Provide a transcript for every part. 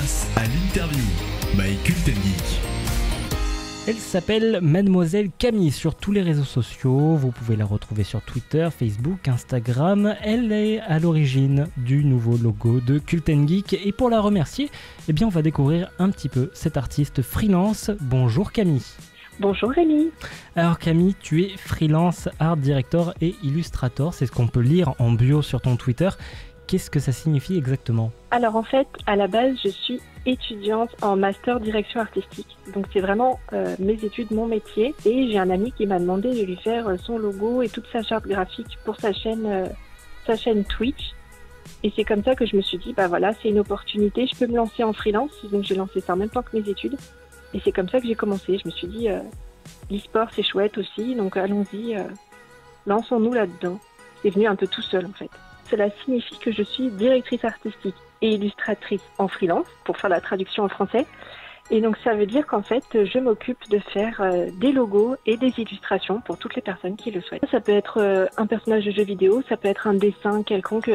Place à l'interview. by Cult & Geek. Elle s'appelle Mademoiselle Camille sur tous les réseaux sociaux. Vous pouvez la retrouver sur Twitter, Facebook, Instagram. Elle est à l'origine du nouveau logo de Cult & Geek. Et pour la remercier, on va découvrir un petit peu cette artiste freelance. Bonjour Camille. Bonjour Rémi. Alors Camille, tu es freelance art director et illustrator. C'est ce qu'on peut lire en bio sur ton Twitter. Qu'est-ce que ça signifie exactement ? Alors en fait, à la base, je suis étudiante en master direction artistique. Donc c'est vraiment mes études, mon métier. Et j'ai un ami qui m'a demandé de lui faire son logo et toute sa charte graphique pour sa chaîne Twitch. Et c'est comme ça que je me suis dit, c'est une opportunité, je peux me lancer en freelance. Donc j'ai lancé ça en même temps que mes études. Et c'est comme ça que j'ai commencé. Je me suis dit, l'e-sport c'est chouette aussi, donc allons-y, lançons-nous là-dedans. C'est venu un peu tout seul en fait. Cela signifie que je suis directrice artistique et illustratrice en freelance, pour faire la traduction en français. Et donc ça veut dire qu'en fait, je m'occupe de faire des logos et des illustrations pour toutes les personnes qui le souhaitent. Ça peut être un personnage de jeu vidéo, ça peut être un dessin quelconque,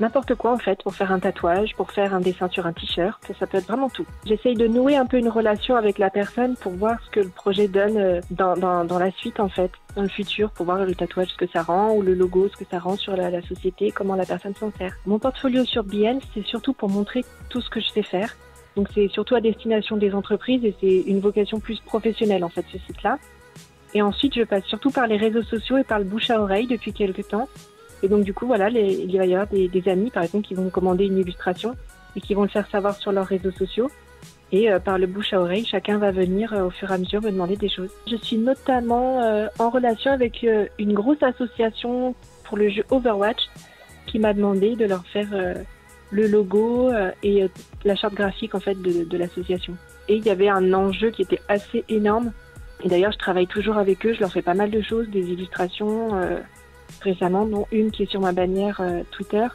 n'importe quoi en fait, pour faire un tatouage, pour faire un dessin sur un t-shirt, ça peut être vraiment tout. J'essaye de nouer un peu une relation avec la personne pour voir ce que le projet donne dans la suite en fait, dans le futur, pour voir le tatouage ce que ça rend, ou le logo ce que ça rend sur la société, comment la personne s'en sert. Mon portfolio sur Behance, c'est surtout pour montrer tout ce que je sais faire. Donc c'est surtout à destination des entreprises et c'est une vocation plus professionnelle en fait ce site-là. Et ensuite je passe surtout par les réseaux sociaux et par le bouche à oreille depuis quelques temps. Et donc du coup il va y avoir des amis par exemple qui vont me commander une illustration et qui vont le faire savoir sur leurs réseaux sociaux. Et par le bouche à oreille, chacun va venir au fur et à mesure me demander des choses. Je suis notamment en relation avec une grosse association pour le jeu Overwatch qui m'a demandé de leur faire le logo et la charte graphique en fait de l'association. Et il y avait un enjeu qui était assez énorme. Et d'ailleurs, je travaille toujours avec eux, je leur fais pas mal de choses, des illustrations récemment, dont une qui est sur ma bannière Twitter.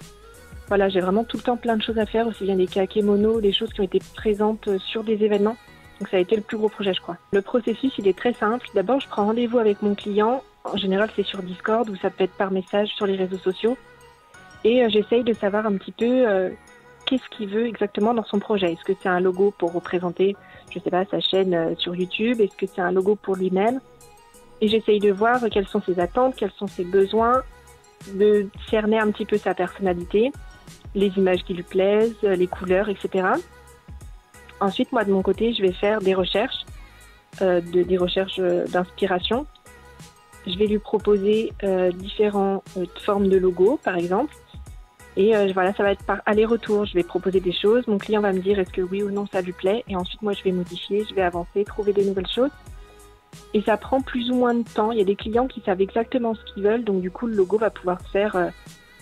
Voilà, j'ai vraiment tout le temps plein de choses à faire, aussi bien des kakémonos, des choses qui ont été présentes sur des événements. Donc ça a été le plus gros projet, je crois. Le processus, il est très simple. D'abord, je prends rendez-vous avec mon client. En général, c'est sur Discord ou ça peut être par message sur les réseaux sociaux. Et j'essaye de savoir un petit peu qu'est-ce qu'il veut exactement dans son projet. Est-ce que c'est un logo pour représenter, je sais pas, sa chaîne sur YouTube? Est-ce que c'est un logo pour lui-même? Et j'essaye de voir quelles sont ses attentes, quels sont ses besoins, de cerner un petit peu sa personnalité, les images qui lui plaisent, les couleurs, etc. Ensuite, moi, de mon côté, je vais faire des recherches, des recherches d'inspiration. Je vais lui proposer différentes formes de logos, par exemple. Et ça va être par aller-retour. Je vais proposer des choses. Mon client va me dire est-ce que oui ou non ça lui plaît. Et ensuite, moi, je vais modifier, je vais avancer, trouver des nouvelles choses. Et ça prend plus ou moins de temps. Il y a des clients qui savent exactement ce qu'ils veulent. Donc, du coup, le logo va pouvoir se faire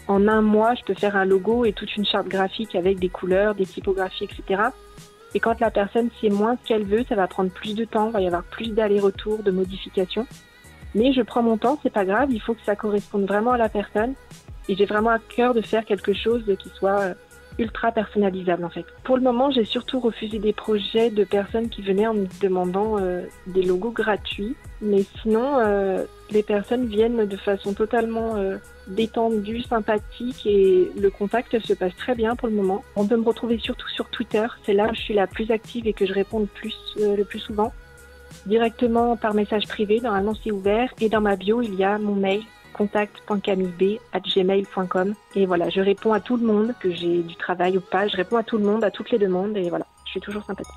en un mois. Je peux faire un logo et toute une charte graphique avec des couleurs, des typographies, etc. Et quand la personne sait moins ce qu'elle veut, ça va prendre plus de temps. Il va y avoir plus d'aller-retour, de modifications. Mais je prends mon temps, c'est pas grave. Il faut que ça corresponde vraiment à la personne. Et j'ai vraiment à cœur de faire quelque chose qui soit ultra personnalisable en fait. Pour le moment, j'ai surtout refusé des projets de personnes qui venaient en me demandant des logos gratuits. Mais sinon, les personnes viennent de façon totalement détendue, sympathique et le contact se passe très bien pour le moment. On peut me retrouver surtout sur Twitter. C'est là où je suis la plus active et que je réponds le plus souvent. Directement par message privé, normalement c'est ouvert. Et dans ma bio, il y a mon mail. contact.camilleb@gmail.com et voilà, je réponds à tout le monde, que j'ai du travail ou pas, je réponds à tout le monde, à toutes les demandes et voilà, je suis toujours sympathique.